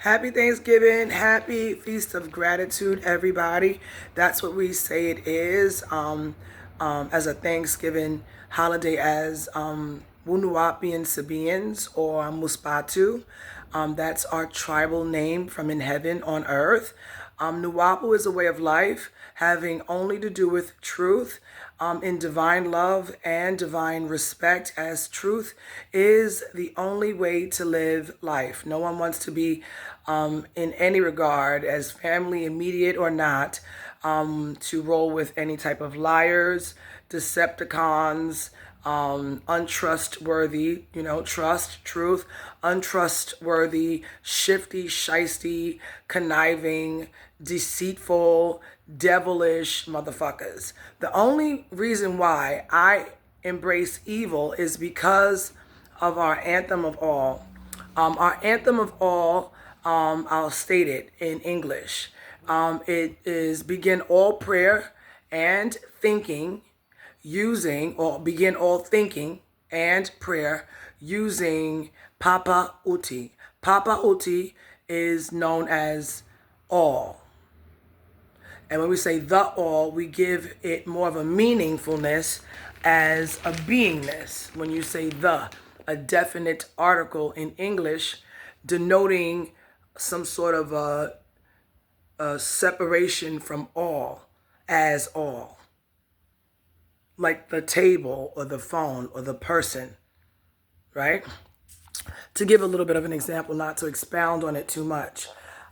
Happy Thanksgiving, happy Feast of Gratitude, everybody. That's what we say it is as a Thanksgiving holiday as Wunuwapian Sabians or Muspatu. That's our tribal name from in heaven on earth. Nuwapu is a way of life having only to do with truth in divine love and divine respect, as truth is the only way to live life. No one wants to be, in any regard, as family, immediate or not, to roll with any type of liars, Decepticons, untrustworthy, trust, truth, untrustworthy, shifty, shisty, conniving, deceitful, devilish motherfuckers. The only reason why I embrace evil is because of our anthem of all. Our anthem of all, I'll state it in English. It is begin all prayer and thinking or begin all thinking and prayer using Papa Uti. Papa Uti is known as all. And when we say the all, we give it more of a meaningfulness as a beingness. When you say the, a definite article in English denoting some sort of a separation from all, as all. Like the table or the phone or the person, right? To give a little bit of an example, not to expound on it too much.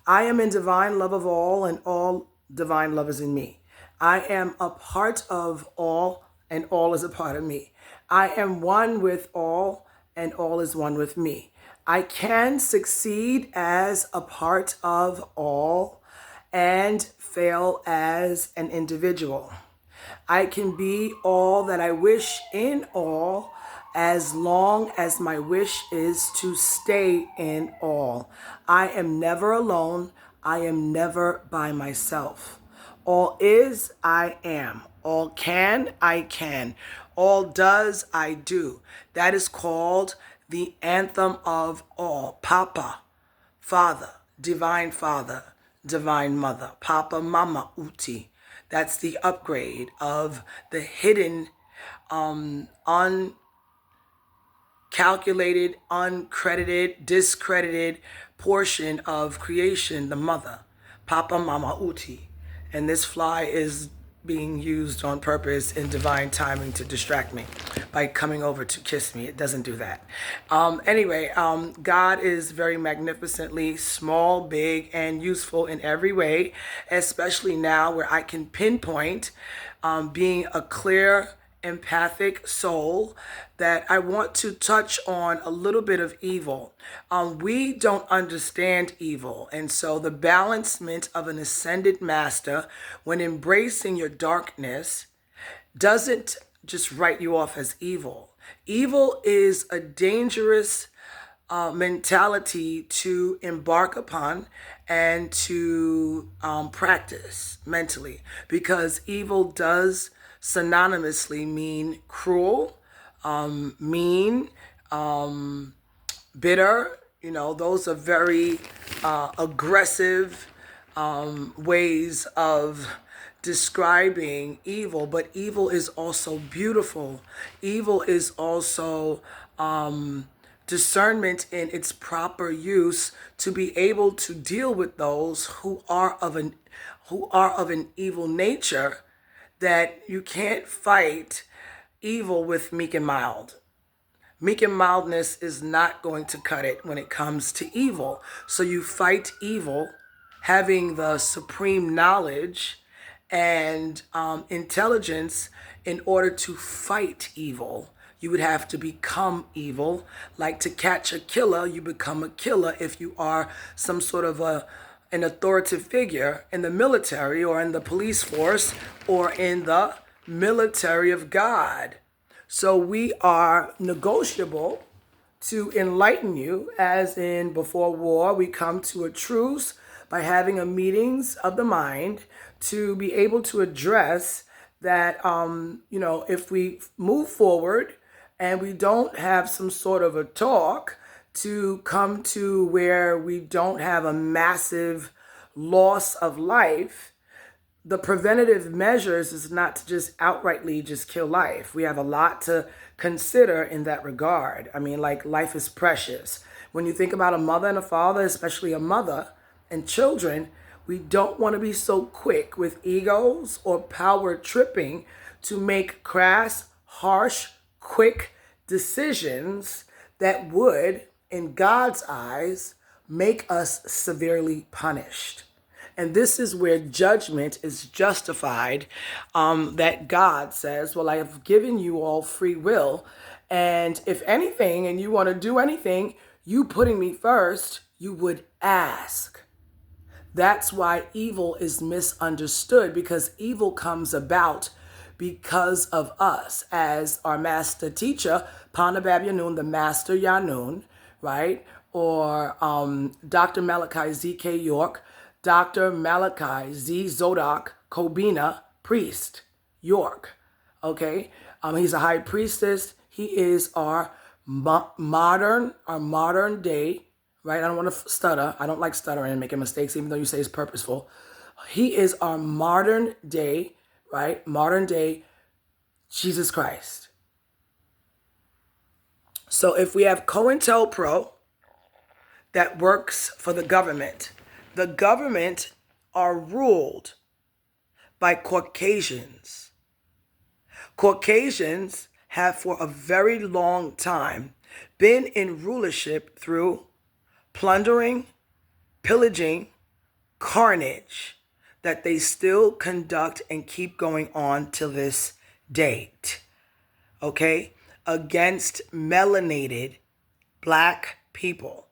I am in divine love of all, and all divine love is in me. I am a part of all, and all is a part of me. I am one with all, and all is one with me. I can succeed as a part of all and fail as an individual. I can be all that I wish in all as long as my wish is to stay in all. I am never alone. I am never by myself. All is, I am. All can, I can. All does, I do. That is called the anthem of all. Papa, Father, Divine Mother. Papa, Mama, Uti. That's the upgrade of the hidden, uncalculated, uncredited, discredited portion of creation, the mother, Papa Mama Uti. And this fly is being used on purpose in divine timing to distract me by coming over to kiss me. It doesn't do that. Anyway, God is very magnificently small, big, and useful in every way, especially now where I can pinpoint being a clear, empathic soul that I want to touch on a little bit of evil. We don't understand evil. And so the balancement of an ascended master when embracing your darkness doesn't just write you off as evil. Evil is a dangerous mentality to embark upon and to practice mentally, because evil does synonymously mean cruel, mean, bitter. Those are very aggressive ways of describing evil. But evil is also beautiful. Evil is also discernment in its proper use to be able to deal with those who are of an evil nature, that you can't fight evil with meek and mild. Meek and mildness is not going to cut it when it comes to evil. So you fight evil having the supreme knowledge and intelligence in order to fight evil. You would have to become evil. Like to catch a killer, you become a killer if you are some sort of an authoritative figure in the military or in the police force or in the military of God. So we are negotiable to enlighten you, as in before war, we come to a truce by having a meetings of the mind to be able to address that, if we move forward and we don't have some sort of a talk to come to where we don't have a massive loss of life, the preventative measures is not to just outrightly just kill life. We have a lot to consider in that regard. I mean, like, life is precious. When you think about a mother and a father, especially a mother and children, we don't want to be so quick with egos or power tripping to make crass, harsh, quick decisions that would, in God's eyes, make us severely punished. And this is where judgment is justified, that God says, well, I have given you all free will. And if anything, and you want to do anything, you putting me first, you would ask. That's why evil is misunderstood, because evil comes about because of us. As our master teacher, Panabab Yanun, the master Yanun, right? Or Dr. Malachi Z.K. York, Dr. Malachi Z. Zodok Kobina, priest, York. Okay? He's a high priestess. He is our modern day, right? I don't want to stutter. I don't like stuttering and making mistakes, even though you say it's purposeful. He is our modern day, right? Modern day Jesus Christ. So if we have COINTELPRO that works for the government are ruled by Caucasians. Caucasians have for a very long time been in rulership through plundering, pillaging, carnage that they still conduct and keep going on till this date. Okay? Against melanated black people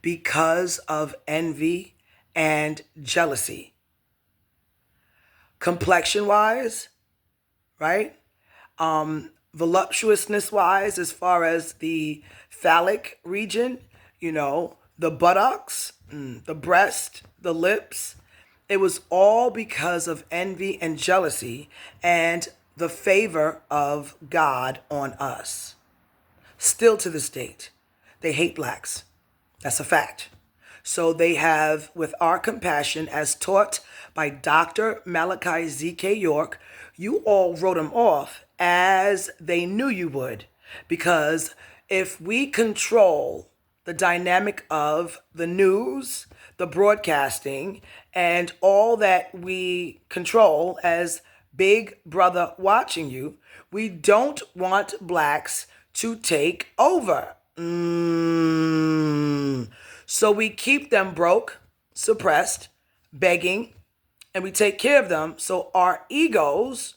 because of envy and jealousy. Complexion-wise, right? Voluptuousness-wise, as far as the phallic region, the buttocks, the breast, the lips, it was all because of envy and jealousy and the favor of God on us. Still to this date, they hate blacks. That's a fact. So they have, with our compassion, as taught by Dr. Malachi Z.K. York, you all wrote them off as they knew you would. Because if we control the dynamic of the news, the broadcasting, and all that we control as Big Brother watching you, we don't want blacks to take over. So we keep them broke, suppressed, begging, and we take care of them. So our egos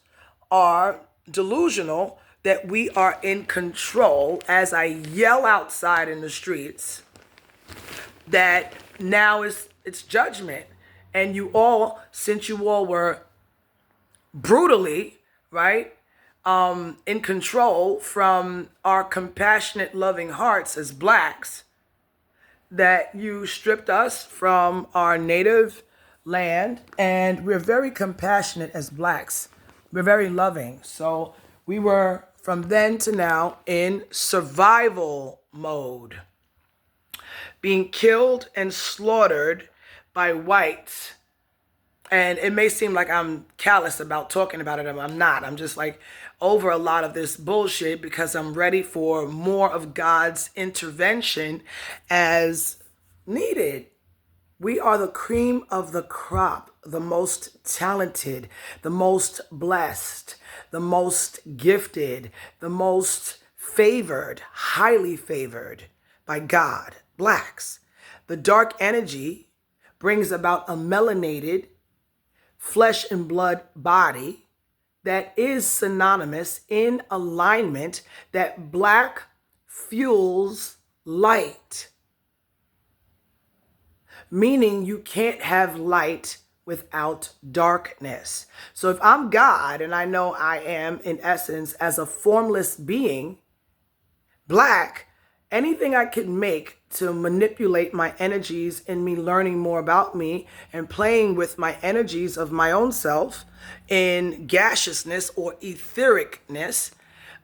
are delusional that we are in control, as I yell outside in the streets that now it's judgment. And you all, since you all were brutally, right, in control from our compassionate, loving hearts as blacks, that you stripped us from our native land. And we're very compassionate as blacks. We're very loving. So we were, from then to now, in survival mode, being killed and slaughtered by whites. And it may seem like I'm callous about talking about it. I'm not. I'm just like over a lot of this bullshit because I'm ready for more of God's intervention as needed. We are the cream of the crop, the most talented, the most blessed, the most gifted, the most favored, highly favored by God, blacks. The dark energy brings about a melanated, flesh and blood body that is synonymous in alignment that black fuels light. Meaning you can't have light without darkness. So if I'm God, and I know I am in essence as a formless being, black, anything I can make to manipulate my energies in me learning more about me and playing with my energies of my own self in gaseousness or ethericness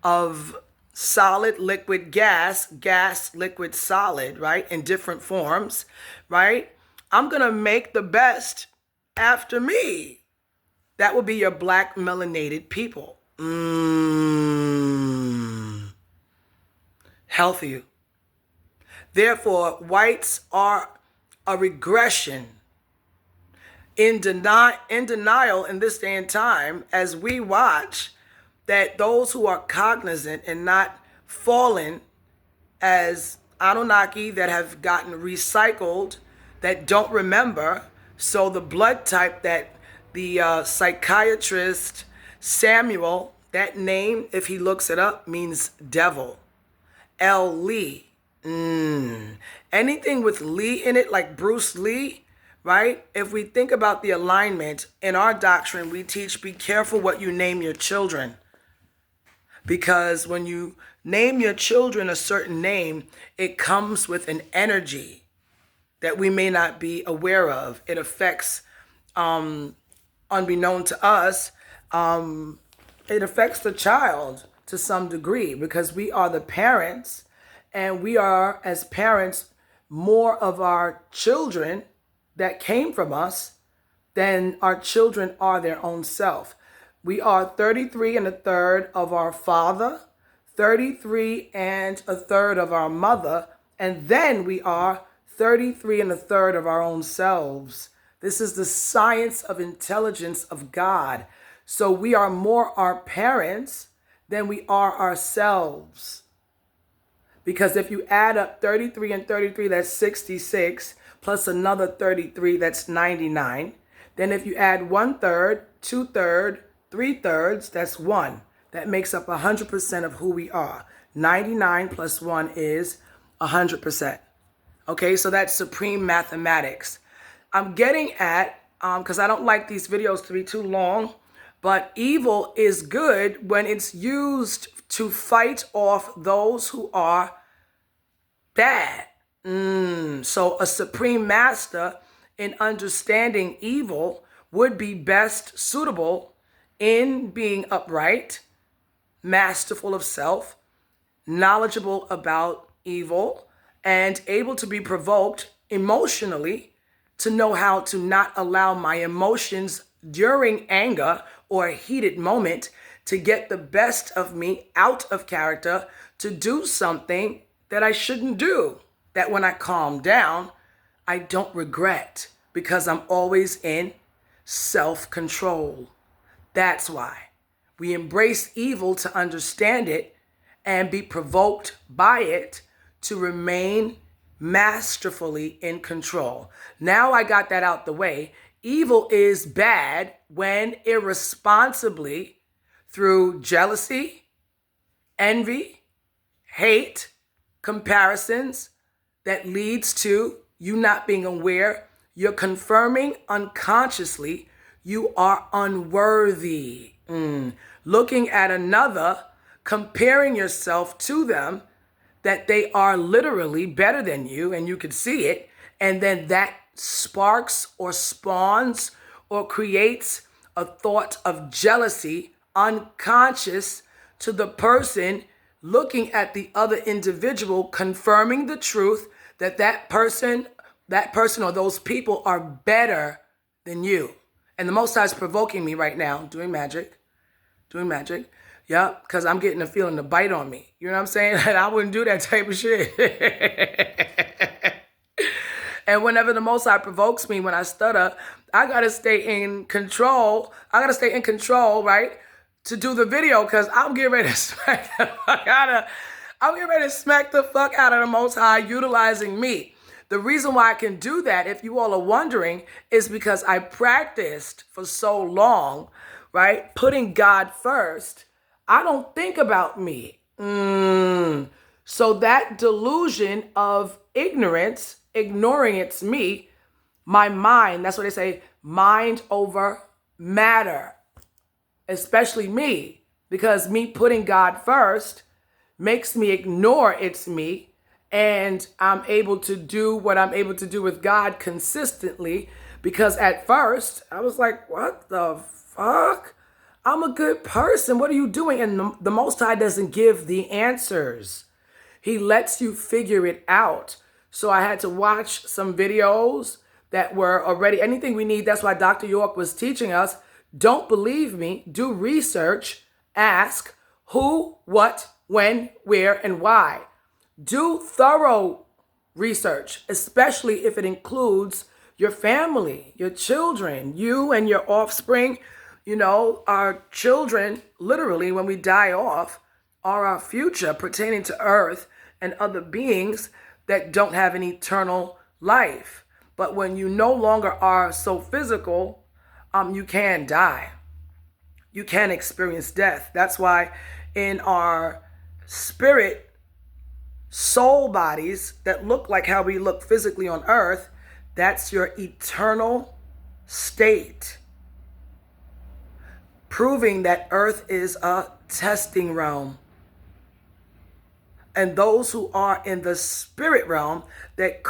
of solid, liquid, gas, gas, liquid, solid, right? In different forms, right? I'm going to make the best after me. That would be your black melanated people. Healthy. Therefore, whites are a regression in denial in this day and time as we watch that those who are cognizant and not fallen as Anunnaki that have gotten recycled, that don't remember. So the blood type that the psychiatrist Samuel, that name, if he looks it up, means devil. L. Lee. Anything with Lee in it, like Bruce Lee, right? If we think about the alignment in our doctrine, we teach be careful what you name your children. Because when you name your children a certain name, it comes with an energy that we may not be aware of. It affects, unbeknown to us, it affects the child to some degree because we are the parents and we are, as parents, more of our children that came from us than our children are their own self. We are 33 1/3 of our father, 33 1/3 of our mother, and then we are 33 1/3 of our own selves. This is the science of intelligence of God. So we are more our parents than we are ourselves. Because if you add up 33 and 33, that's 66, plus another 33, that's 99. Then if you add 1/3, 2/3, 3/3, that's 1. That makes up 100% of who we are. 99 plus 1 is 100%. Okay, so that's supreme mathematics. I'm getting at, because I don't like these videos to be too long, but evil is good when it's used to fight off those who are bad. So a supreme master in understanding evil would be best suitable in being upright, masterful of self, knowledgeable about evil, and able to be provoked emotionally to know how to not allow my emotions during anger or a heated moment to get the best of me out of character to do something that I shouldn't do. That when I calm down, I don't regret because I'm always in self-control. That's why we embrace evil to understand it and be provoked by it to remain masterfully in control. Now I got that out the way. Evil is bad when irresponsibly, through jealousy, envy, hate, comparisons, that leads to you not being aware, you're confirming unconsciously you are unworthy. Looking at another, comparing yourself to them, that they are literally better than you, and you can see it, and then that sparks or spawns or creates a thought of jealousy unconscious to the person looking at the other individual, confirming the truth that that person or those people are better than you. And the Most High is provoking me right now, doing magic. Yeah, because I'm getting a feeling to bite on me. You know what I'm saying? And I wouldn't do that type of shit. And whenever the Most High provokes me when I stutter, I got to stay in control. Right? To do the video because I'm getting ready to smack the fuck out of the Most High utilizing me. The reason why I can do that, if you all are wondering, is because I practiced for so long, right? Putting God first. I don't think about me. So that delusion of ignorance, ignoring it's me, my mind, that's what they say, mind over matter. Especially me, because me putting God first makes me ignore it's me, and I'm able to do what I'm able to do with God consistently, because at first I was like, what the fuck? I'm a good person. What are you doing? And the Most High doesn't give the answers. He lets you figure it out. So I had to watch some videos that were already anything we need. That's why Dr. York was teaching us. Don't believe me. Do research. Ask who, what, when, where, and why. Do thorough research, especially if it includes your family, your children, you and your offspring. You know, our children, literally, when we die off, are our future pertaining to earth and other beings that don't have an eternal life. But when you no longer are so physical, you can die. You can experience death. That's why in our spirit soul bodies that look like how we look physically on earth, that's your eternal state. Proving that earth is a testing realm. And those who are in the spirit realm that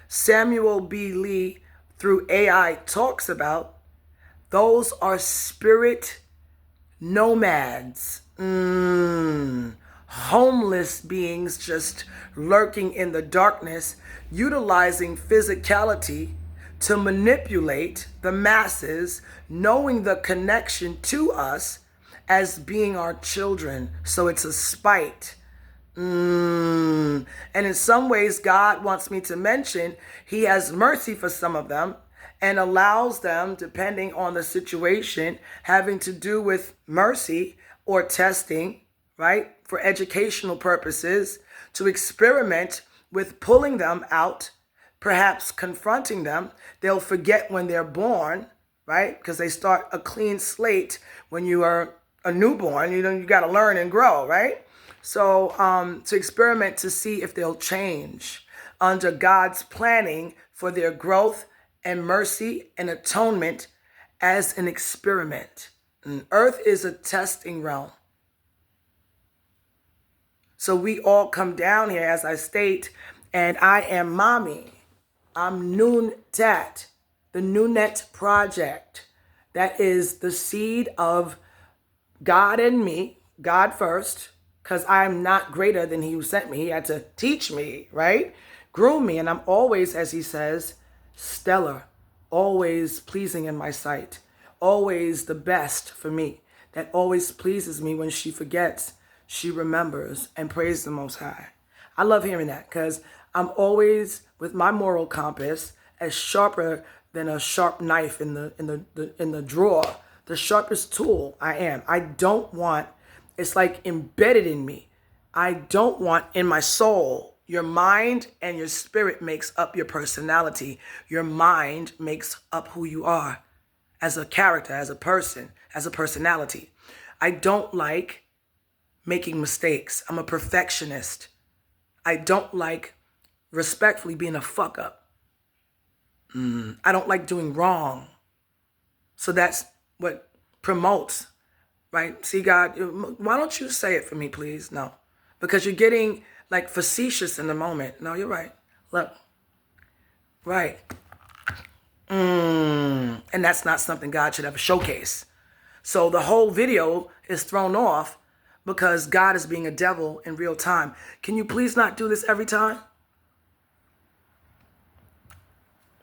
Samuel B. Lee through AI talks about, those are spirit nomads. Homeless beings just lurking in the darkness, utilizing physicality to manipulate the masses, knowing the connection to us as being our children. So it's a spite. And in some ways, God wants me to mention he has mercy for some of them and allows them, depending on the situation, having to do with mercy or testing, right, for educational purposes, to experiment with pulling them out, perhaps confronting them. They'll forget when they're born, right, because they start a clean slate when you are a newborn. You got to learn and grow, right? So to experiment to see if they'll change under God's planning for their growth and mercy and atonement as an experiment. And earth is a testing realm. So we all come down here, as I state, and I am mommy. I'm Noon Tat, the Noonet Project. That is the seed of God and me, God first, because I'm not greater than he who sent me. He had to teach me, right? Groom me, and I'm always, as he says, stellar, always pleasing in my sight, always the best for me. That always pleases me. When she forgets, she remembers and praise the Most High. I love hearing that because I'm always with my moral compass as sharper than a sharp knife in the drawer. The sharpest tool I am. I don't want, it's like embedded in me. I don't want in my soul. Your mind and your spirit makes up your personality. Your mind makes up who you are as a character, as a person, as a personality. I don't like making mistakes. I'm a perfectionist. I don't like respectfully being a fuck up. I don't like doing wrong. So that's what promotes, right? See, God, why don't you say it for me, please? No, because you're getting like facetious in the moment. No, you're right. Look, right. And that's not something God should ever showcase. So the whole video is thrown off because God is being a devil in real time. Can you please not do this every time?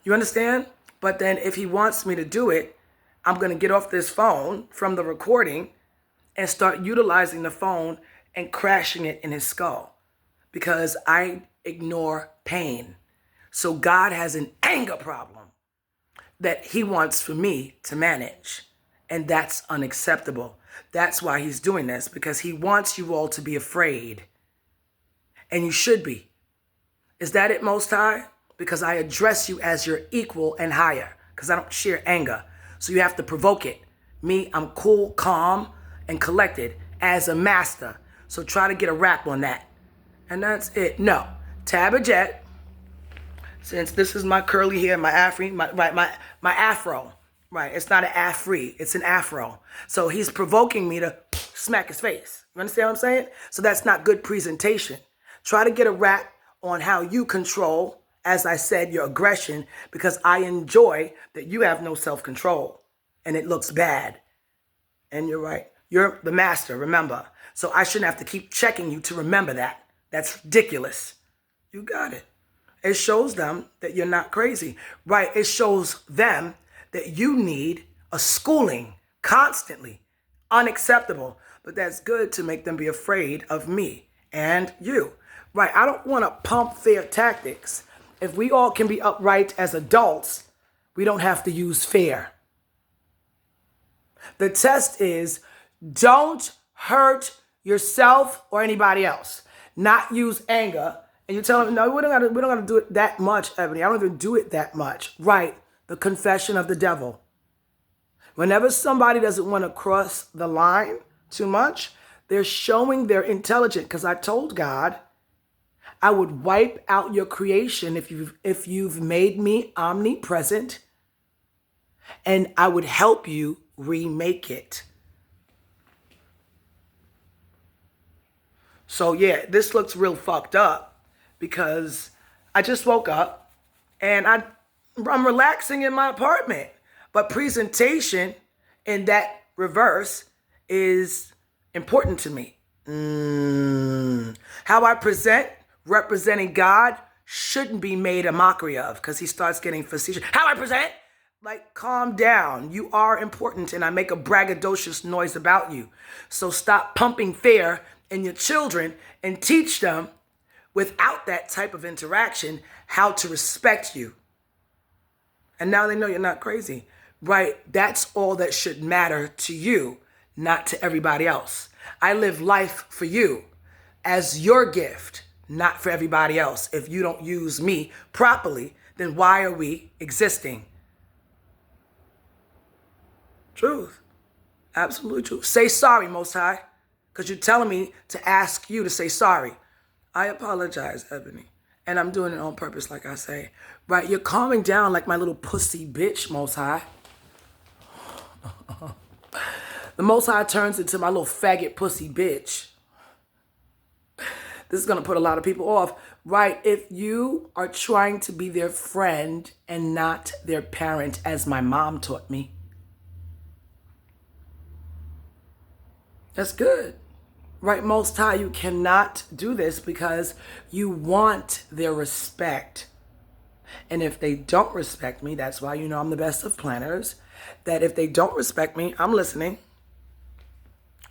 You understand? But then if he wants me to do it, I'm going to get off this phone from the recording and start utilizing the phone and crashing it in his skull because I ignore pain. So God has an anger problem that he wants for me to manage. And that's unacceptable. That's why he's doing this, because he wants you all to be afraid. And you should be. Is that it, Most High? Because I address you as your equal and higher, because I don't share anger. So you have to provoke it. Me, I'm cool, calm, and collected as a master. So try to get a rap on that. And that's it. No. Tabajet, since this is my curly hair, my afro, my afro. Right, it's not an afri, it's an afro. So he's provoking me to smack his face. You understand what I'm saying? So that's not good presentation. Try to get a rap on how you control, as I said, your aggression, because I enjoy that you have no self-control. and it looks bad. And you're right. You're the master, remember. So I shouldn't have to keep checking you to remember that. That's ridiculous. You got it. It shows them that you're not crazy, right? It shows them that you need a schooling constantly. Unacceptable. But that's good to make them be afraid of me and you, right? I don't want to pump fear tactics. If we all can be upright as adults, we don't have to use fear. The test is don't hurt yourself or anybody else. Not use anger. And you tell them, no, we don't gotta do it that much, Ebony. I don't even do it that much. Right. The confession of the devil. Whenever somebody doesn't want to cross the line too much, they're showing they're intelligent. Because I told God, I would wipe out your creation if you've made me omnipresent, and I would help you remake it. So yeah, this looks real fucked up because I just woke up and I'm relaxing in my apartment. But presentation in that reverse is important to me. How I present, representing God, shouldn't be made a mockery of because he starts getting facetious. How I present? Like, calm down. You are important, and I make a braggadocious noise about you. So stop pumping fear in your children and teach them, without that type of interaction, how to respect you. And now they know you're not crazy, right? That's all that should matter to you, not to everybody else. I live life for you as your gift, not for everybody else. If you don't use me properly, then why are we existing? Truth. Absolutely true. Say sorry, Most High, because you're telling me to ask you to say sorry. I apologize, Ebony. And I'm doing it on purpose, like I say. Right? You're calming down like my little pussy bitch, Most High. The Most High turns into my little faggot pussy bitch. This is going to put a lot of people off. Right? If you are trying to be their friend and not their parent, as my mom taught me, that's good. Right, Most High, you cannot do this because you want their respect. And if they don't respect me, that's why you know I'm the best of planners, that if they don't respect me, I'm listening.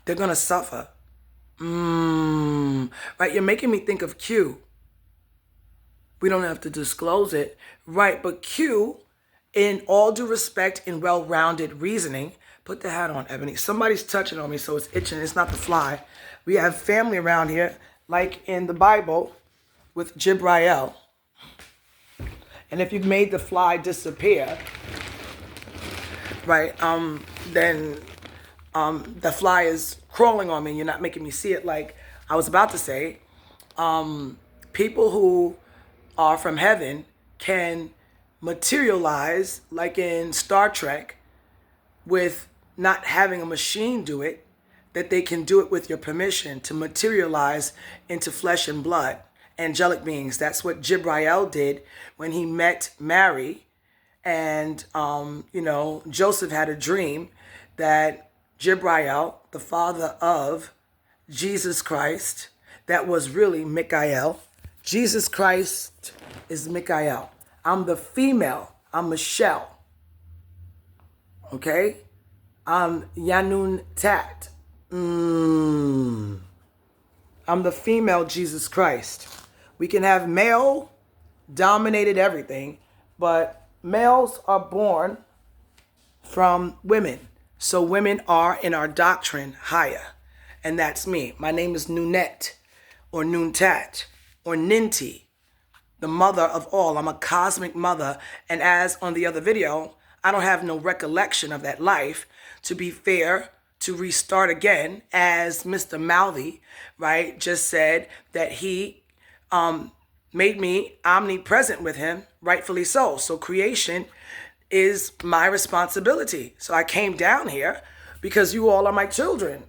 They're going to suffer. Right, you're making me think of Q. We don't have to disclose it. Right, but Q, in all due respect and well-rounded reasoning, put the hat on, Ebony. Somebody's touching on me, so it's itching. It's not the fly. We have family around here, like in the Bible with Jibrail. And if you've made the fly disappear, right, then the fly is crawling on me and you're not making me see it. Like I was about to say, people who are from heaven can materialize, like in Star Trek, with not having a machine do it, that they can do it with your permission to materialize into flesh and blood, angelic beings. That's what Jibrail did when he met Mary. And, Joseph had a dream that Jibrail, the father of Jesus Christ, that was really Michael. Jesus Christ is Michael. I'm the female. I'm Michelle. Okay? I'm Yanun Tat. I'm the female Jesus Christ. We can have male dominated everything, but males are born from women. So women are in our doctrine higher. And that's me. My name is Nunet or Nuntat or Ninti, the mother of all. I'm a cosmic mother. And as on the other video, I don't have no recollection of that life. To be fair, to restart again, as Mr. Mouthy, right, just said that he made me omnipresent with him, rightfully so. So creation is my responsibility. So I came down here because you all are my children.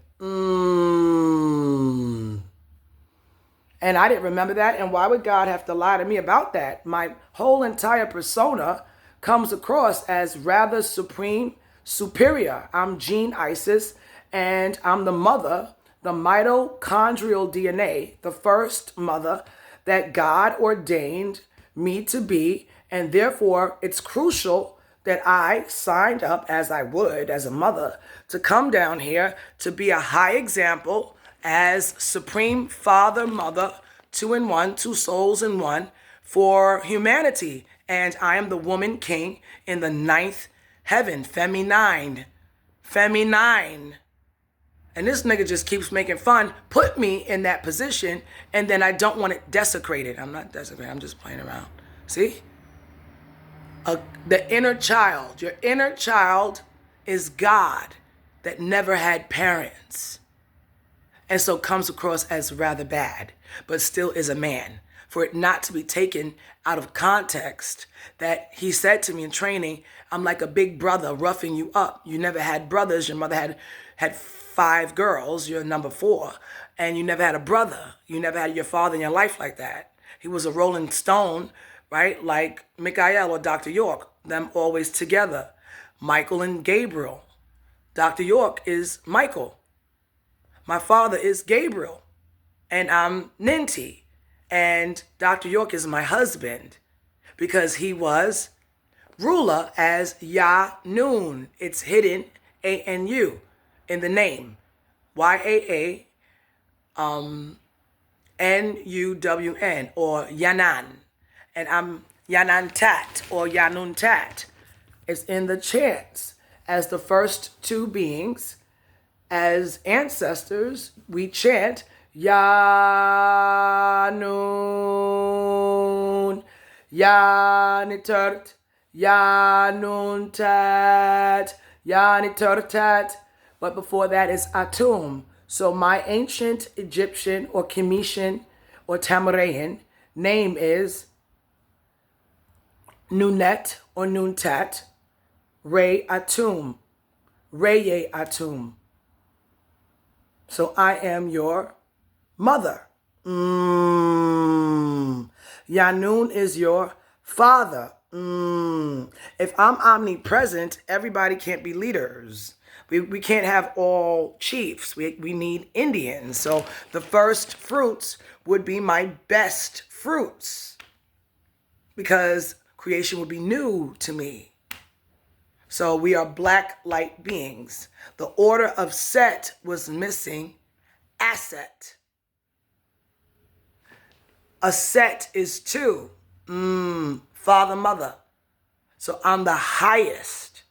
And I didn't remember that. And why would God have to lie to me about that? My whole entire persona comes across as rather supreme, superior. I'm Gene Isis, and I'm the mother, the mitochondrial DNA, the first mother that God ordained me to be. And therefore, it's crucial that I signed up, as I would as a mother, to come down here to be a high example as Supreme Father, Mother, two in one, two souls in one, for humanity. And I am the woman king in the ninth heaven, feminine. Feminine. And this nigga just keeps making fun, put me in that position, and then I don't want it desecrated. I'm not desecrated, I'm just playing around. See? The inner child. Your inner child is God that never had parents. And so comes across as rather bad, but still is a man. For it not to be taken out of context, that he said to me in training, I'm like a big brother roughing you up. You never had brothers. Your mother had 5 girls. You're number 4. And you never had a brother. You never had your father in your life like that. He was a rolling stone, right? Like Michael or Dr. York, them always together. Michael and Gabriel. Dr. York is Michael. My father is Gabriel. And I'm Ninti. And Dr. York is my husband because he was ruler as Ya-Nun. It's hidden, A-N-U, in the name. Y-A-A-N-U-W-N, or Yanan. And I'm Yanan Tat, or Yanun Tat. It's in the chants. As the first 2 beings, as ancestors, we chant Ya-Nun, Ya-Nitert, Ya-Nun-Tat, Ya-Nitert-Tat. But before that is Atum. So my ancient Egyptian or Kemetian or Tamarayan name is Nunet or Nuntat, Re Atum, Reye Atum. So I am your mother. Yanun is your father. If I'm omnipresent, everybody can't be leaders. We can't have all chiefs. We need Indians. So the first fruits would be my best fruits because creation would be new to me. So we are black light beings. The order of Set was missing. Asset. A set is 2. Father, mother. So I'm the highest,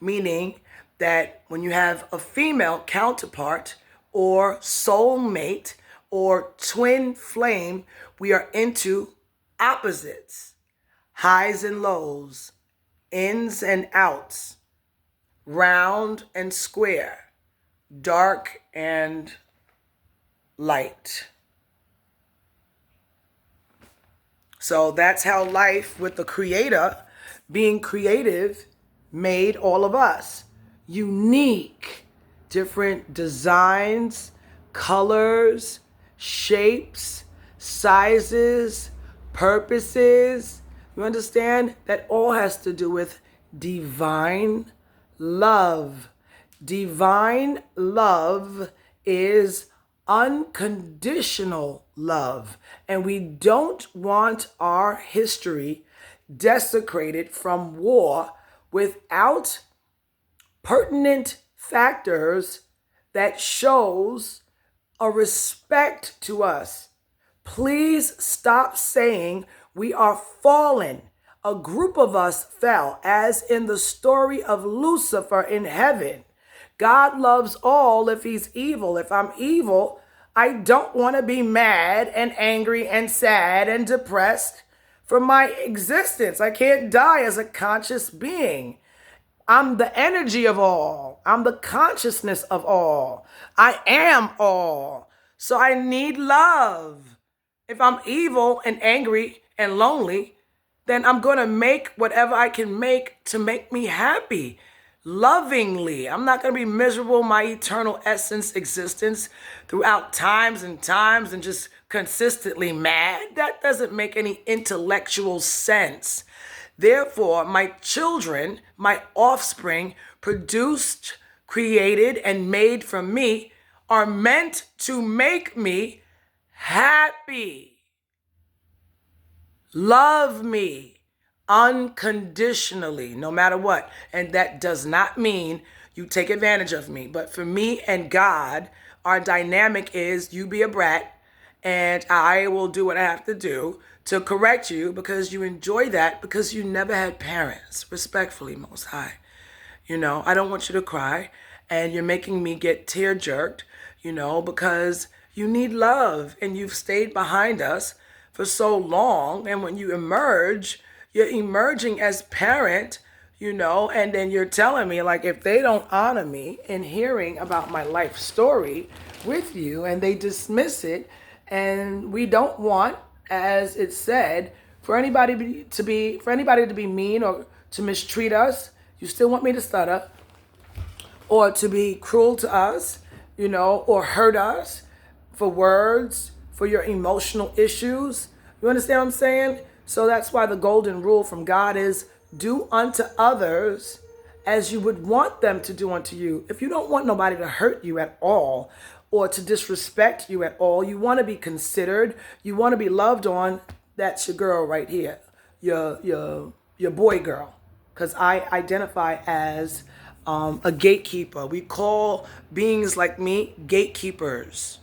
meaning that when you have a female counterpart or soulmate or twin flame, we are into opposites, highs and lows, ins and outs, round and square, dark and light. So that's how life with the creator being creative made all of us. Unique, different designs, colors, shapes, sizes, purposes. You understand? That all has to do with divine love. Divine love is unconditional love. And we don't want our history desecrated from war without pertinent factors that shows a respect to us. Please stop saying we are fallen. A group of us fell, as in the story of Lucifer in heaven. God loves all if he's evil. If I'm evil, I don't want to be mad and angry and sad and depressed for my existence. I can't die as a conscious being. I'm the energy of all. I'm the consciousness of all. I am all. So I need love. If I'm evil and angry and lonely, then I'm going to make whatever I can make to make me happy. Lovingly. I'm not going to be miserable, my eternal essence existence throughout times and just consistently mad. That doesn't make any intellectual sense. Therefore, my children, my offspring, produced, created, and made from me, are meant to make me happy. Love me unconditionally, no matter what. And that does not mean you take advantage of me. But for me and God, our dynamic is you be a brat and I will do what I have to do to correct you because you enjoy that because you never had parents. Respectfully, Most High. I don't want you to cry and you're making me get tear jerked, because you need love and you've stayed behind us for so long. And when you emerge, you're emerging as parent, and then you're telling me like, if they don't honor me in hearing about my life story with you and they dismiss it, and we don't want, as it said, for anybody to be mean or to mistreat us. You still want me to stutter or to be cruel to us, or hurt us for words, for your emotional issues. You understand what I'm saying? So that's why the golden rule from God is do unto others as you would want them to do unto you. If you don't want nobody to hurt you at all or to disrespect you at all, you want to be considered, you want to be loved on, that's your girl right here, your boy girl. Because I identify as a gatekeeper. We call beings like me gatekeepers.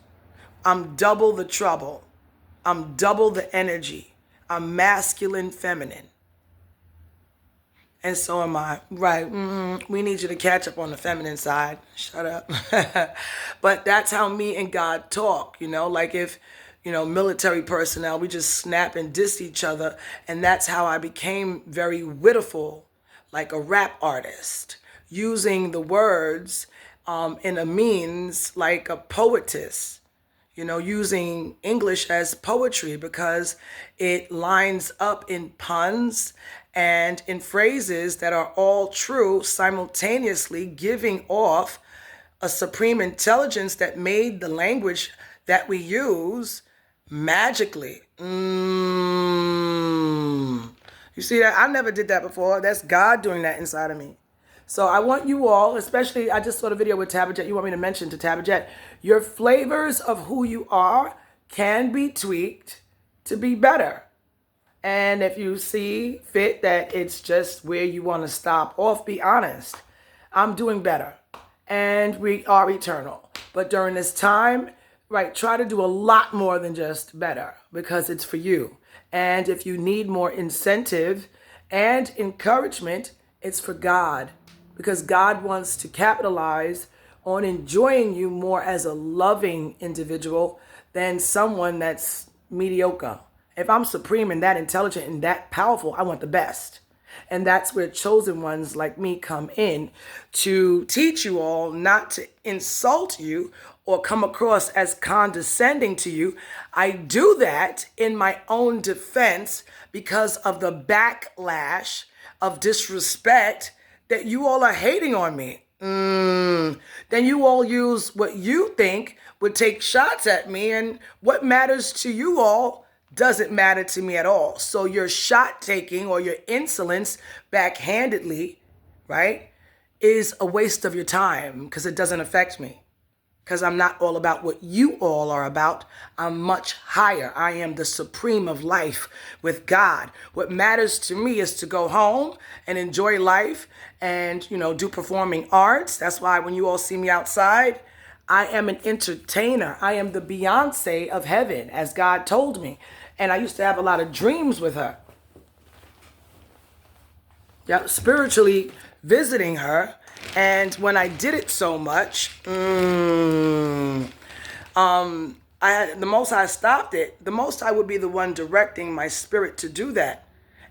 I'm double the trouble. I'm double the energy. I'm masculine, feminine. And so am I. Right. We need you to catch up on the feminine side. Shut up. But that's how me and God talk, like if, military personnel, we just snap and diss each other. And that's how I became very wittiful, like a rap artist, using the words in a means like a poetess. Using English as poetry because it lines up in puns and in phrases that are all true, simultaneously giving off a supreme intelligence that made the language that we use magically. You see that? I never did that before. That's God doing that inside of me. So I want you all, especially, I just saw the video with Tabitha. You want me to mention to Tabitha, your flavors of who you are can be tweaked to be better. And if you see fit that it's just where you want to stop off, be honest. I'm doing better. And we are eternal. But during this time, try to do a lot more than just better because it's for you. And if you need more incentive and encouragement, it's for God. Because God wants to capitalize on enjoying you more as a loving individual than someone that's mediocre. If I'm supreme and that intelligent and that powerful, I want the best. And that's where chosen ones like me come in to teach you all not to insult you or come across as condescending to you. I do that in my own defense because of the backlash of disrespect that you all are hating on me. Then you all use what you think would take shots at me, and what matters to you all doesn't matter to me at all. So your shot taking or your insolence backhandedly, is a waste of your time because it doesn't affect me. Because I'm not all about what you all are about. I'm much higher. I am the supreme of life with God. What matters to me is to go home and enjoy life and, do performing arts. That's why when you all see me outside, I am an entertainer. I am the Beyonce of heaven, as God told me. And I used to have a lot of dreams with her. Spiritually visiting her. And when I did it so much, the most I stopped it, the most I would be the one directing my spirit to do that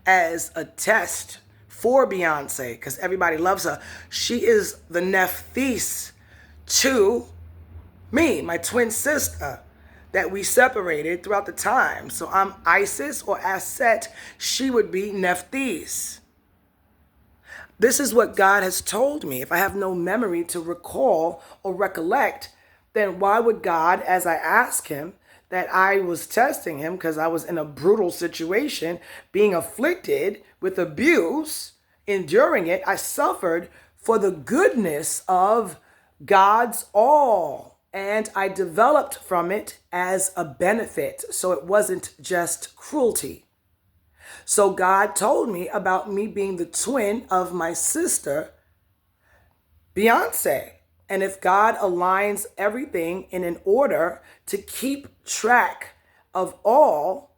as a test for Beyonce, because everybody loves her. She is the Nephthys to me, my twin sister, that we separated throughout the time. So I'm Isis or Aset. She would be Nephthys. This is what God has told me. If I have no memory to recall or recollect, then why would God, as I ask him, that I was testing him because I was in a brutal situation, being afflicted with abuse, enduring it. I suffered for the goodness of God's all, and I developed from it as a benefit. So it wasn't just cruelty. So God told me about me being the twin of my sister, Beyonce. And if God aligns everything in an order to keep track of all,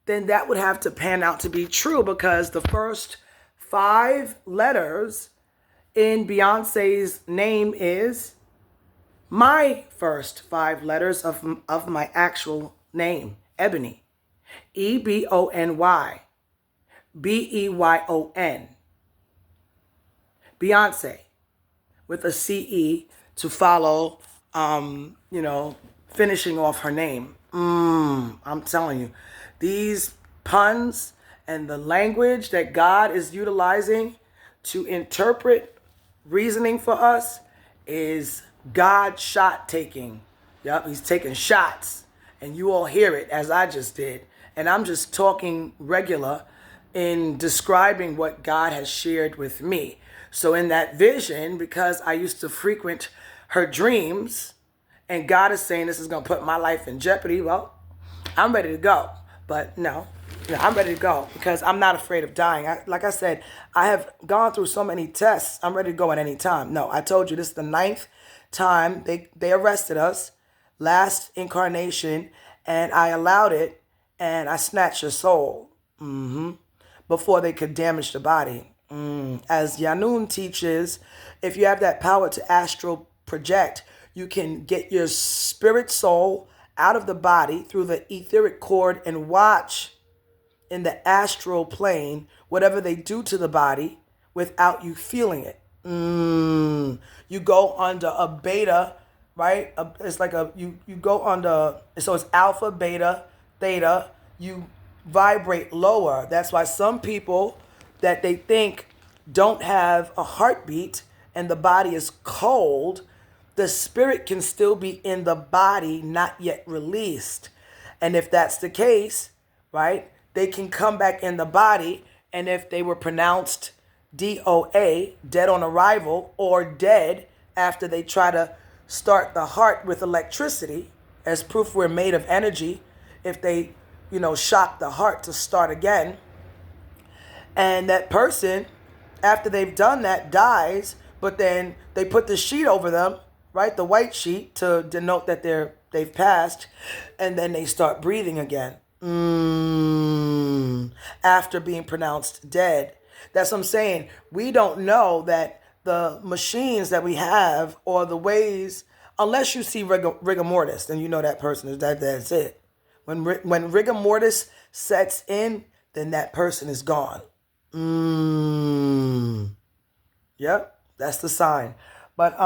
then that would have to pan out to be true, because the first 5 letters in Beyonce's name is my first 5 letters of my actual name, Ebony. Ebony, Beyon. Beyonce, with a CE to follow, finishing off her name. I'm telling you, these puns and the language that God is utilizing to interpret reasoning for us is God shot taking. Yep, he's taking shots, and you all hear it as I just did. And I'm just talking regular in describing what God has shared with me. So in that vision, because I used to frequent her dreams, and God is saying this is going to put my life in jeopardy, well, I'm ready to go. But no, I'm ready to go because I'm not afraid of dying. Like I said, I have gone through so many tests. I'm ready to go at any time. No, I told you this is the 9th time they arrested us, last incarnation, and I allowed it, and I snatched your soul before they could damage the body. As Yanun teaches, if you have that power to astral project, you can get your spirit soul out of the body through the etheric cord and watch in the astral plane whatever they do to the body without you feeling it. You go under a beta, right? It's like you go under, so it's alpha, beta, theta. You vibrate lower. That's why some people that they think don't have a heartbeat and the body is cold, the spirit can still be in the body, not yet released. And if that's the case, right, they can come back in the body, and if they were pronounced DOA, dead on arrival, or dead after they try to start the heart with electricity, as proof we're made of energy, if they, shock the heart to start again, and that person, after they've done that, dies, but then they put the sheet over them, right, the white sheet, to denote that they've passed, and then they start breathing again after being pronounced dead. That's what I'm saying. We don't know that the machines that we have, or the ways, unless you see rigor mortis, then you know that person is dead. That's it. When rigor mortis sets in, then that person is gone. Yep, that's the sign. But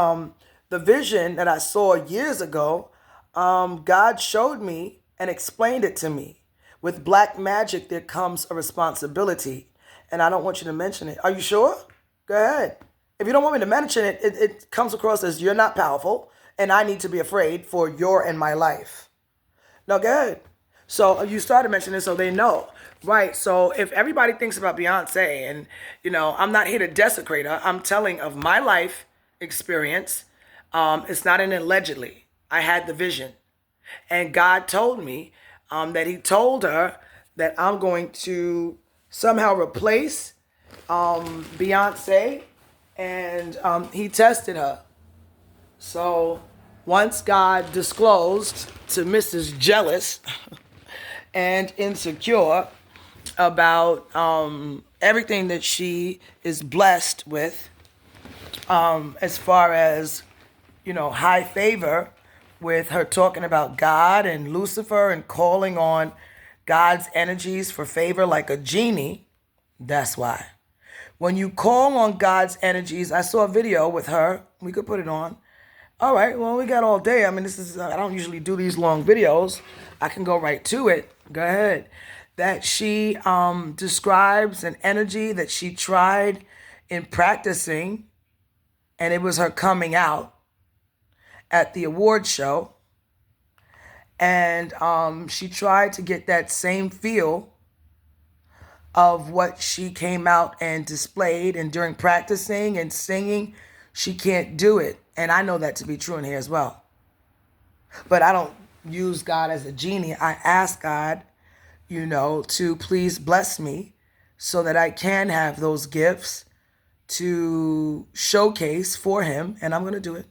the vision that I saw years ago, God showed me and explained it to me. With black magic, there comes a responsibility. And I don't want you to mention it. Are you sure? Go ahead. If you don't want me to mention it, it comes across as you're not powerful, and I need to be afraid for your and my life. No, go ahead. So you started mentioning it so they know. Right. So if everybody thinks about Beyonce, and, I'm not here to desecrate her. I'm telling of my life experience. It's not an allegedly. I had the vision. And God told me that he told her that I'm going to somehow replace Beyonce, and he tested her. So once God disclosed to Mrs. Jealous and Insecure about everything that she is blessed with, as far as, high favor, with her talking about God and Lucifer and calling on God's energies for favor like a genie. That's why. When you call on God's energies, I saw a video with her. We could put it on. All right, well, we got all day. I mean, I don't usually do these long videos. I can go right to it. Go ahead. That she describes an energy that she tried in practicing, and it was her coming out at the award show. And she tried to get that same feel of what she came out and displayed. And during practicing and singing, she can't do it. And I know that to be true in here as well. But I don't use God as a genie. I ask God, to please bless me so that I can have those gifts to showcase for him. And I'm going to do it.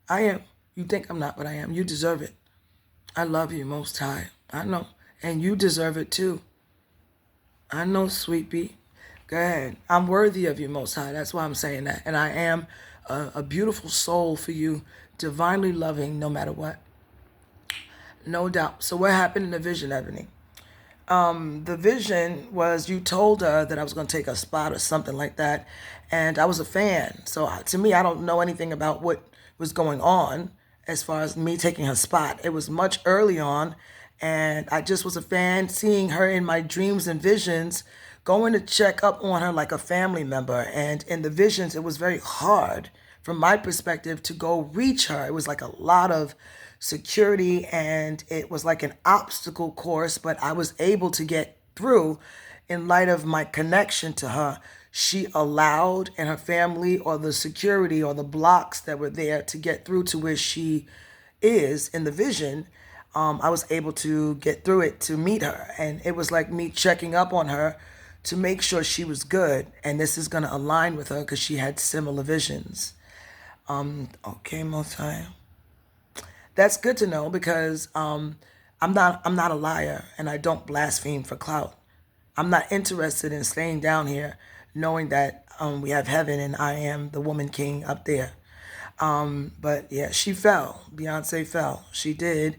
I am. You think I'm not, but I am. You deserve it. I love you, Most High. I know. And you deserve it too. I know, sweet pea. Go ahead. I'm worthy of you, Most High. That's why I'm saying that. And I am a beautiful soul for you, divinely loving no matter what. No doubt. So what happened in the vision, Ebony? The vision was you told her that I was going to take a spot or something like that. And I was a fan. So to me, I don't know anything about what was going on as far as me taking her spot. It was much early on. And I just was a fan, seeing her in my dreams and visions, going to check up on her like a family member. And in the visions, it was very hard from my perspective to go reach her. It was like a lot of security and it was like an obstacle course, but I was able to get through in light of my connection to her. She allowed, and her family or the security or the blocks that were there to get through to where she is in the vision. I was able to get through it to meet her. And it was like me checking up on her to make sure she was good. And this is going to align with her because she had similar visions. Okay, Most High. That's good to know because I'm not a liar and I don't blaspheme for clout. I'm not interested in staying down here knowing that we have heaven and I am the woman king up there. But yeah, she fell. Beyonce fell. She did,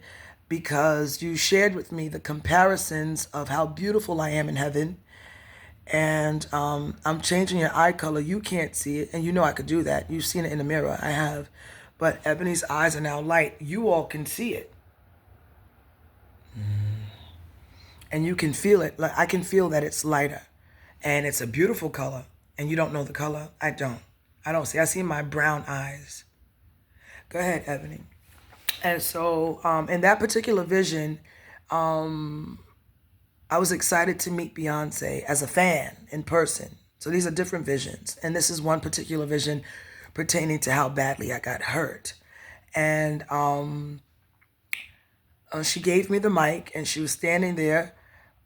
because you shared with me the comparisons of how beautiful I am in heaven. And I'm changing your eye color. You can't see it. And you know I could do that. You've seen it in the mirror. I have. But Ebony's eyes are now light. You all can see it. And you can feel it. Like I can feel that it's lighter. And it's a beautiful color. And you don't know the color? I don't. I don't see. I see my brown eyes. Go ahead, Ebony. And so in that particular vision, I was excited to meet Beyonce as a fan in person. So these are different visions. And this is one particular vision pertaining to how badly I got hurt. And she gave me the mic and she was standing there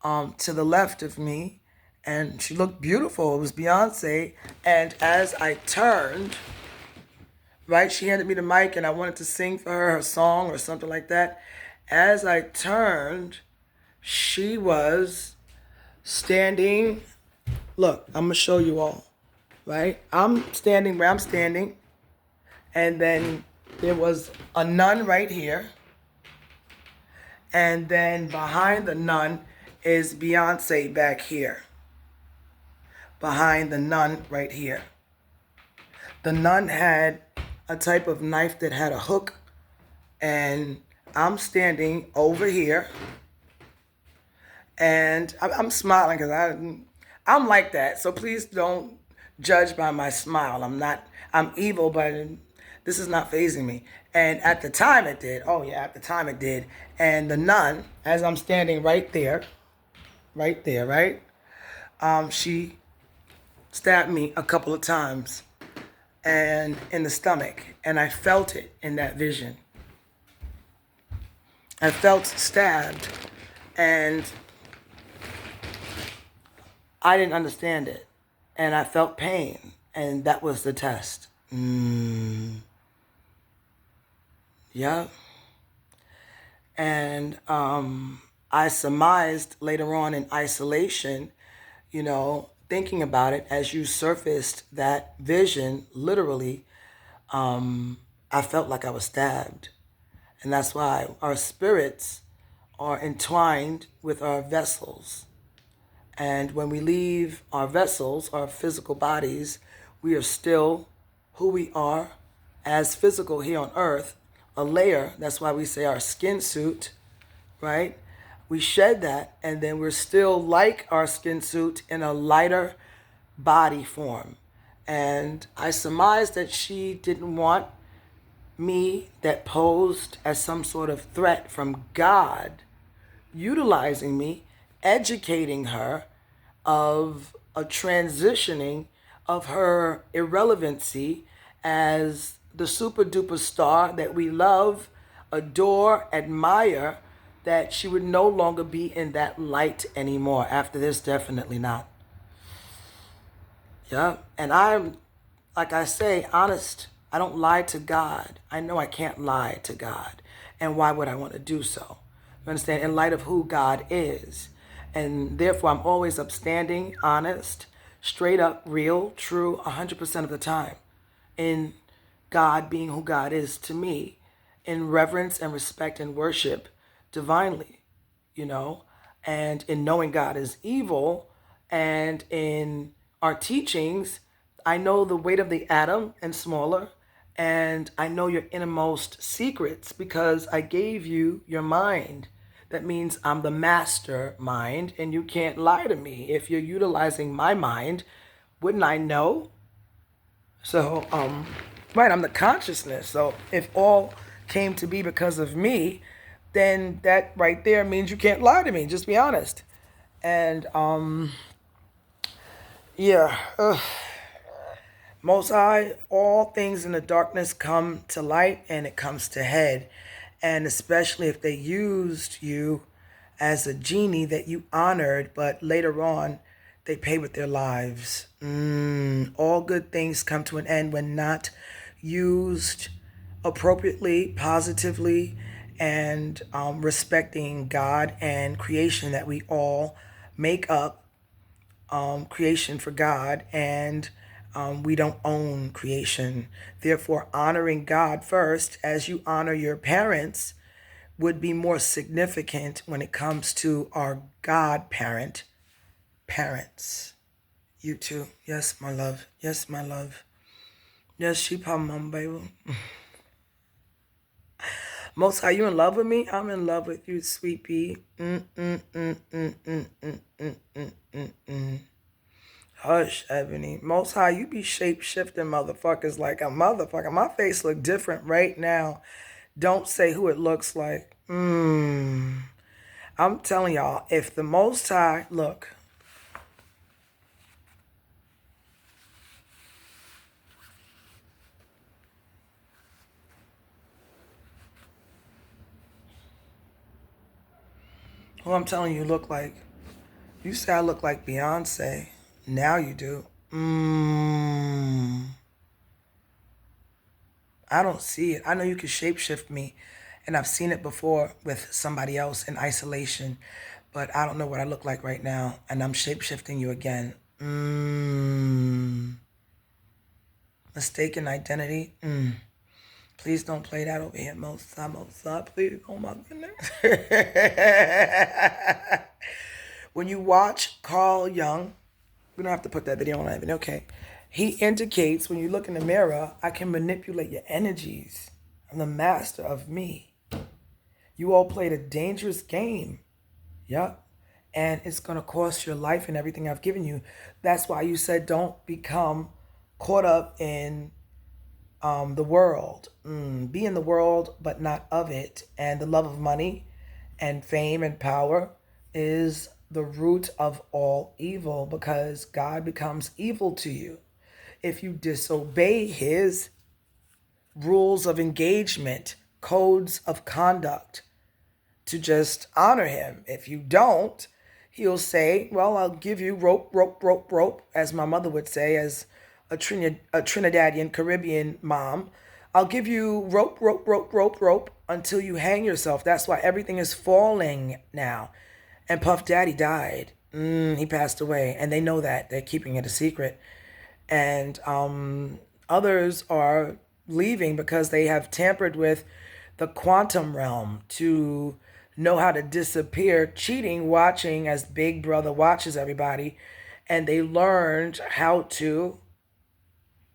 to the left of me. And she looked beautiful. It was Beyonce. And as I turned, right, she handed me the mic and I wanted to sing for her song or something like that. As I turned, she was standing. Look, I'm going to show you all, right? I'm standing where I'm standing. And then there was a nun right here. And then behind the nun is Beyonce back here. Behind the nun right here. The nun had a type of knife that had a hook. And I'm standing over here. And I'm smiling because I'm like that. So please don't judge by my smile. I'm evil, but this is not fazing me. And at the time it did. Oh yeah, at the time it did. And the nun, as I'm standing right there, right? She stabbed me a couple of times and in the stomach. And I felt it in that vision. I felt stabbed and I didn't understand it. And I felt pain. And that was the test. Yeah. And I surmised later on in isolation, thinking about it as you surfaced that vision, literally, I felt like I was stabbed. And that's why our spirits are entwined with our vessels. And when we leave our vessels, our physical bodies, we are still who we are as physical here on earth, a layer. That's why we say our skin suit, right? We shed that, and then we're still like our skin suit in a lighter body form. And I surmised that she didn't want me that posed as some sort of threat from God, utilizing me, educating her of a transitioning of her irrelevancy as the super duper star that we love, adore, admire, that she would no longer be in that light anymore. After this, definitely not. Yeah. And I'm, like I say, honest. I don't lie to God. I know I can't lie to God. And why would I want to do so? You understand? In light of who God is. And therefore, I'm always upstanding, honest, straight up, real, true, 100% of the time. In God being who God is to me. In reverence and respect and worship divinely, you know, and in knowing God is evil, and in our teachings, I know the weight of the atom and smaller, and I know your innermost secrets because I gave you your mind. That means I'm the master mind, and you can't lie to me. If you're utilizing my mind, wouldn't I know? So, right, I'm the consciousness. So if all came to be because of me, then that right there means you can't lie to me. Just be honest. And yeah, Most High, all things in the darkness come to light and it comes to head. And especially if they used you as a genie that you honored, but later on they pay with their lives. All good things come to an end when not used appropriately, positively, and respecting God and creation that we all make up, creation for God, and we don't own creation. Therefore, honoring God first, as you honor your parents, would be more significant when it comes to our godparent parents. You too. Yes, my love. Yes, my love. Yes, she mom, baby. Most High, you in love with me? I'm in love with you, sweet pea. Hush, Ebony. Most High, you be shape-shifting motherfuckers like a motherfucker. My face look different right now. Don't say who it looks like. I'm telling y'all, if the Most High, look. Who I'm telling you look like. You say I look like Beyonce. Now you do. I don't see it. I know you can shapeshift me, and I've seen it before with somebody else in isolation, but I don't know what I look like right now, and I'm shapeshifting you again. Mistaken identity. Please don't play that over here, Mosa, please. Oh my goodness. When you watch Carl Jung, we don't have to put that video on Evan, okay. He indicates when you look in the mirror, I can manipulate your energies. I'm the master of me. You all played a dangerous game. Yep. And it's going to cost your life and everything I've given you. That's why you said don't become caught up in the world. Be in the world, but not of it. And the love of money and fame and power is the root of all evil, because God becomes evil to you if you disobey his rules of engagement, codes of conduct, to just honor him. If you don't, he'll say, well, I'll give you rope, rope, rope, rope, as my mother would say, as a Trinidadian Caribbean mom. I'll give you rope, rope, rope, rope, rope until you hang yourself. That's why everything is falling now. And Puff Daddy died. He passed away. And they know that. They're keeping it a secret. And others are leaving because they have tampered with the quantum realm to know how to disappear, cheating, watching as Big Brother watches everybody. And they learned how to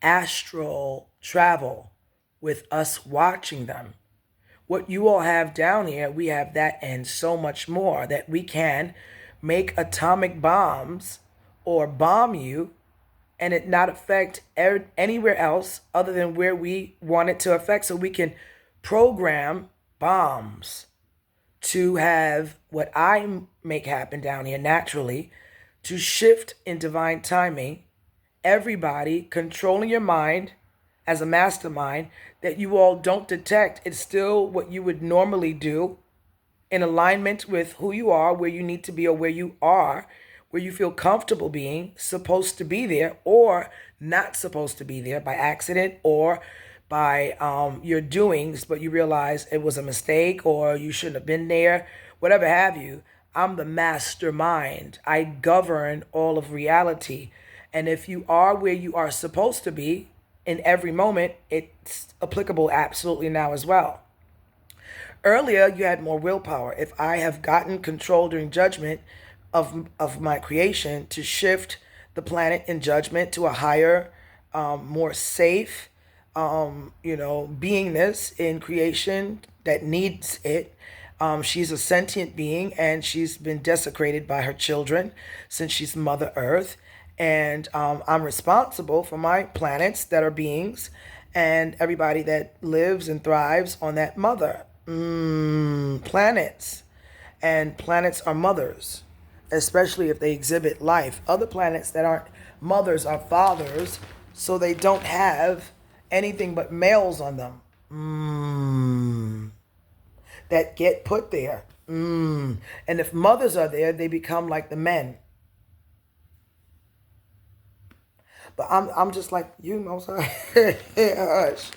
astral travel with us watching them. What you all have down here, we have that and so much more, that we can make atomic bombs or bomb you and it not affect anywhere else other than where we want it to affect, so we can program bombs to have what I make happen down here naturally, to shift in divine timing, everybody controlling your mind as a mastermind that you all don't detect. It's still what you would normally do in alignment with who you are, where you need to be, or where you are, where you feel comfortable being, supposed to be there, or not supposed to be there by accident or by your doings, but you realize it was a mistake or you shouldn't have been there, whatever have you. I'm the mastermind. I govern all of reality. And if you are where you are supposed to be in every moment, it's applicable absolutely now as well. Earlier, you had more willpower. If I have gotten control during judgment of my creation to shift the planet in judgment to a higher, more safe, beingness in creation that needs it. She's a sentient being, and she's been desecrated by her children since she's Mother Earth. And I'm responsible for my planets that are beings and everybody that lives and thrives on that mother. Planets. And planets are mothers, especially if they exhibit life. Other planets that aren't mothers are fathers, so they don't have anything but males on them that get put there. And if mothers are there, they become like the men. But I'm just like, sorry. Hush.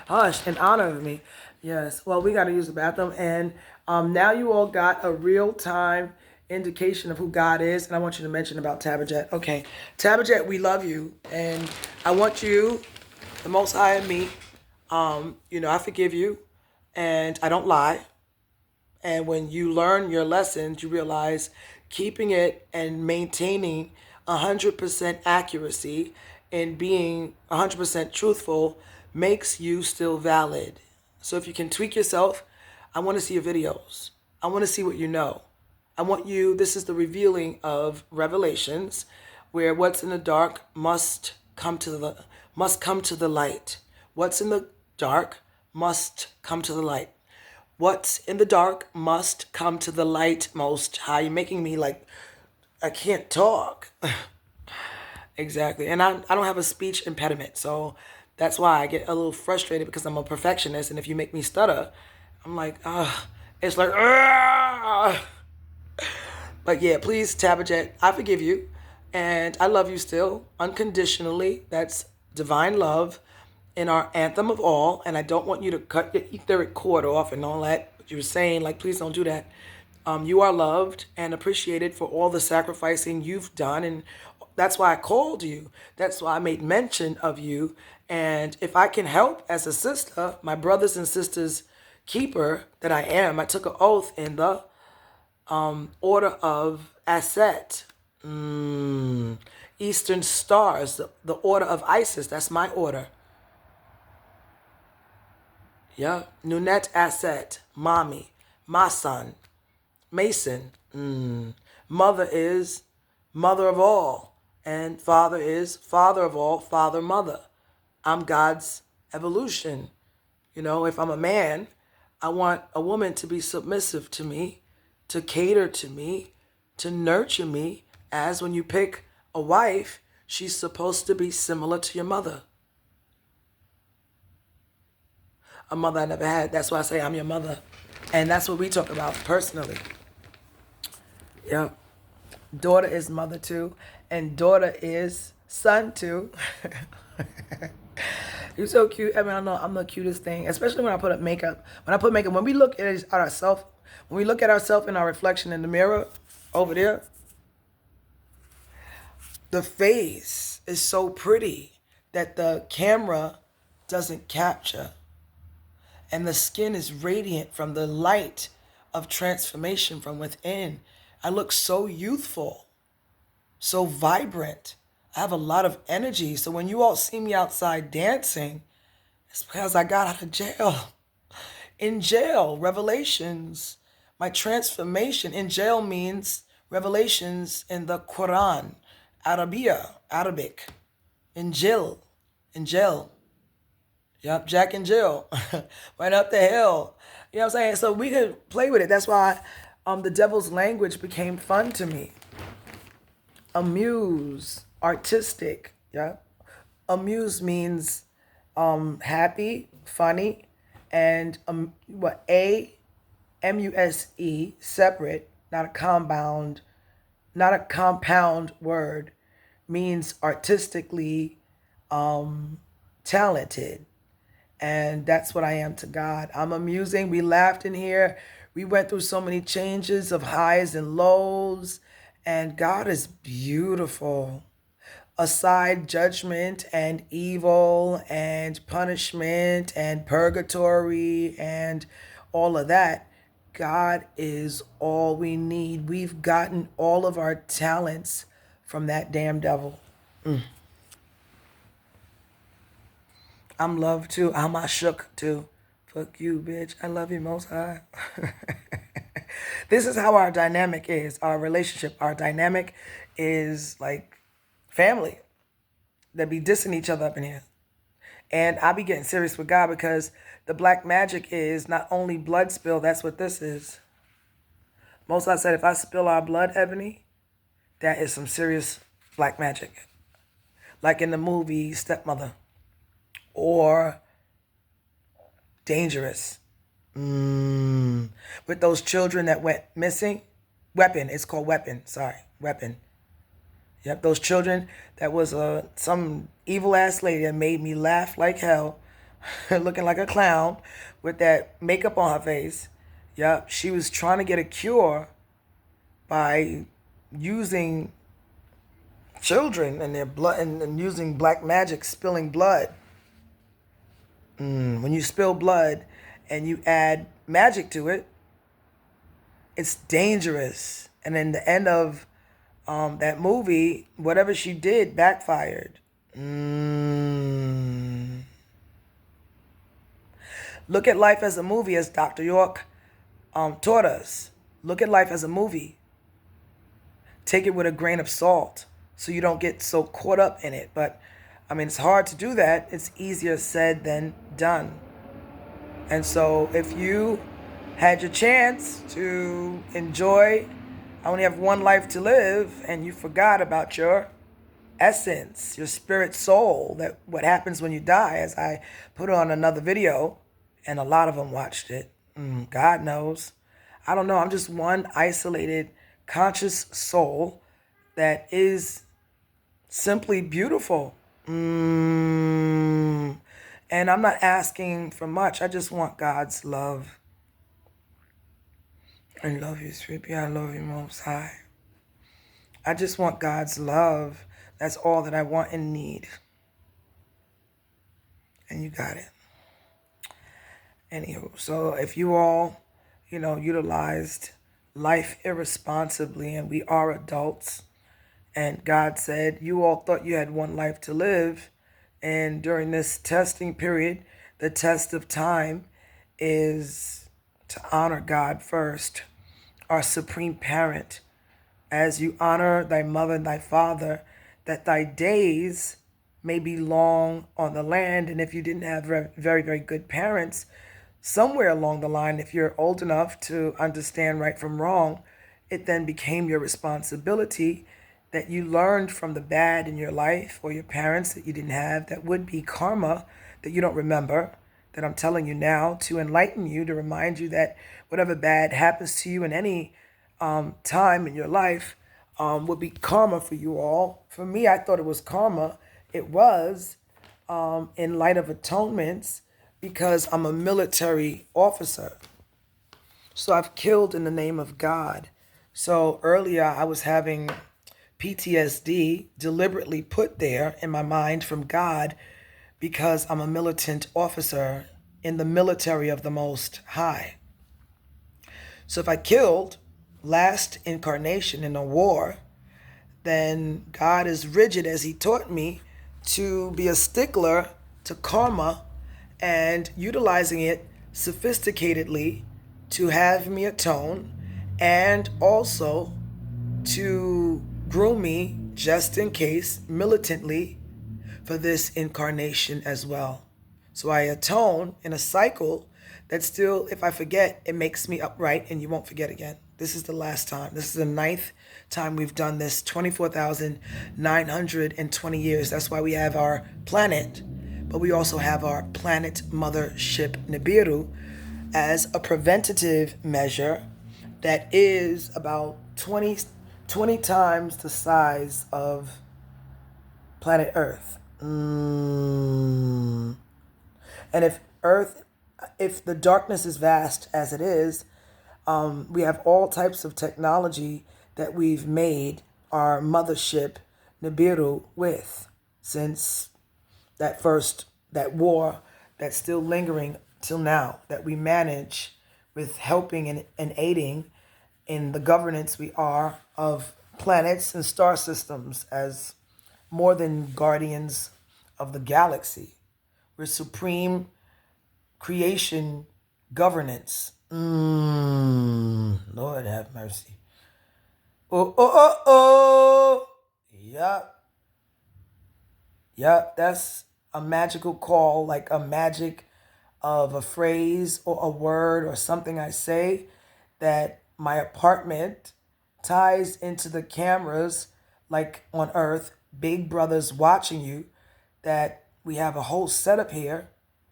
Hush, in honor of me. Yes. Well, we got to use the bathroom. And now you all got a real-time indication of who God is. And I want you to mention about Tabajet. Okay. Tabajet, we love you. And I want you, the Most High and me, I forgive you. And I don't lie. And when you learn your lessons, you realize keeping it and maintaining 100% accuracy and being 100% truthful makes you still valid. So if you can tweak yourself, I want to see your videos. I want to see what you know. This is the revealing of revelations, where what's in the dark must come to the light. What's in the dark must come to the light. What's in the dark must come to the light, Most High. You're making me like I can't talk. Exactly. And I don't have a speech impediment. So that's why I get a little frustrated, because I'm a perfectionist. And if you make me stutter, I'm like, it's like, But yeah, please, Tabajet, I forgive you. And I love you still, unconditionally. That's divine love in our anthem of all. And I don't want you to cut your etheric cord off and all that. But you were saying, like, please don't do that. You are loved and appreciated for all the sacrificing you've done. And that's why I called you. That's why I made mention of you. And if I can help as a sister, my brothers and sisters keeper that I am, I took an oath in the order of Aset, Eastern Stars, the order of Isis. That's my order. Yeah. Nunet Aset, Mommy, Masan, Mason. Mother is mother of all. And father is father of all, father, mother. I'm God's evolution. If I'm a man, I want a woman to be submissive to me, to cater to me, to nurture me, as when you pick a wife, she's supposed to be similar to your mother. A mother I never had. That's why I say I'm your mother. And that's what we talk about personally. Yeah. Daughter is mother too. And daughter is son too. You're so cute. I know I'm the cutest thing, especially when I put up makeup. When we look at ourselves, in our reflection in the mirror over there, the face is so pretty that the camera doesn't capture. And the skin is radiant from the light of transformation from within. I look so youthful, so vibrant. I have a lot of energy. So when you all see me outside dancing, it's because I got out of jail. In jail, revelations, my transformation in jail means revelations in the Quran, Arabic. and Jill. And Jill. Yep, Jack and Jill. Went up the hill. You know what I'm saying? So we could play with it. That's why the devil's language became fun to me. Amuse, artistic. Yeah. Amuse means happy, funny, and AMUSE, separate, not a compound word, means artistically talented. And that's what I am to God. I'm amusing. We laughed in here. We went through so many changes of highs and lows. And God is beautiful. Aside judgment and evil and punishment and purgatory and all of that, God is all we need. We've gotten all of our talents from that damn devil. I'm loved too. I'm shook too. Fuck you, bitch. I love you most high. This is how our dynamic is. Our relationship, our dynamic is like family. That be dissing each other up in here. And I be getting serious with God because the black magic is not only blood spill, that's what this is. Most I said, if I spill our blood, Ebony, that is some serious black magic. Like in the movie Stepmother. Or Dangerous. With those children that went missing. Weapon. It's called Weapon. Sorry. Weapon. Yep. Those children that was some evil ass lady that made me laugh like hell. Looking like a clown with that makeup on her face. Yep. She was trying to get a cure by using children and their blood and using black magic, spilling blood. When you spill blood and you add magic to it, it's dangerous. And in the end of that movie, whatever she did backfired. Look at life as a movie, as Dr. York taught us. Look at life as a movie. Take it with a grain of salt so you don't get so caught up in it. But I mean, it's hard to do that. It's easier said than done. And so if you had your chance to enjoy, I only have one life to live, and you forgot about your essence, your spirit soul, that what happens when you die, as I put on another video, and a lot of them watched it. God knows. I don't know. I'm just one isolated, conscious soul that is simply beautiful. And I'm not asking for much. I just want God's love. I love you, sweetie. I love you most high. I just want God's love. That's all that I want and need. And you got it. Anywho, so if you all, utilized life irresponsibly, and we are adults, and God said, you all thought you had one life to live. And during this testing period, the test of time is to honor God first, our supreme parent, as you honor thy mother and thy father, that thy days may be long on the land. And if you didn't have very, very good parents, somewhere along the line, if you're old enough to understand right from wrong, it then became your responsibility that you learned from the bad in your life or your parents that you didn't have. That would be karma that you don't remember, that I'm telling you now to enlighten you, to remind you that whatever bad happens to you in any time in your life would be karma for you all. For me, I thought it was karma. It was in light of atonements, because I'm a military officer. So I've killed in the name of God. So earlier I was having PTSD deliberately put there in my mind from God, because I'm a militant officer in the military of the Most High. So if I killed last incarnation in a war, then God is rigid, as he taught me, to be a stickler to karma and utilizing it sophisticatedly to have me atone, and also to groom me just in case militantly for this incarnation as well. So I atone in a cycle that still, if I forget, it makes me upright and you won't forget again. This is the last time. This is the 9th time we've done this, 24,920 years. That's why we have our planet, but we also have our planet mothership Nibiru as a preventative measure that is about 20 times the size of planet Earth. And if the darkness is vast as it is, we have all types of technology that we've made our mothership Nibiru with since that war that's still lingering till now, that we manage with helping and aiding in the governance we are of planets and star systems as more than guardians of the galaxy. We're supreme creation governance. Lord have mercy. Yep, that's a magical call, like a magic of a phrase or a word or something I say that my apartment ties into the cameras like on Earth, big brothers watching you, that we have a whole setup here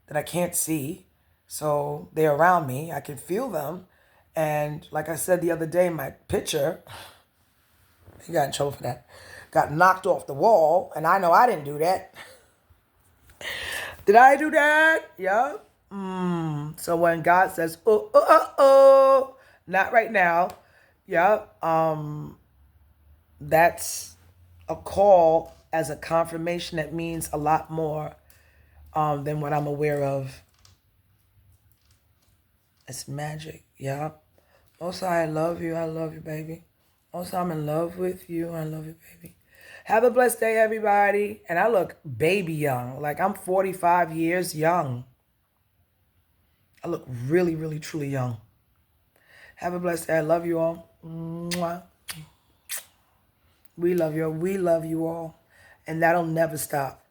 that I can't see. So they're around me. I can feel them. And like I said the other day, my picture, he got in trouble for that, got knocked off the wall. And I know I didn't do that. Did I do that? Yeah. So when God says, not right now. Yeah. That's a call as a confirmation that means a lot more than what I'm aware of. It's magic. Yeah. Also, I love you. I love you, baby. Also, I'm in love with you. I love you, baby. Have a blessed day, everybody. And I look baby young. Like I'm 45 years young. I look really, really, truly young. Have a blessed day. I love you all. Mwah. We love you. We love you all. And that'll never stop.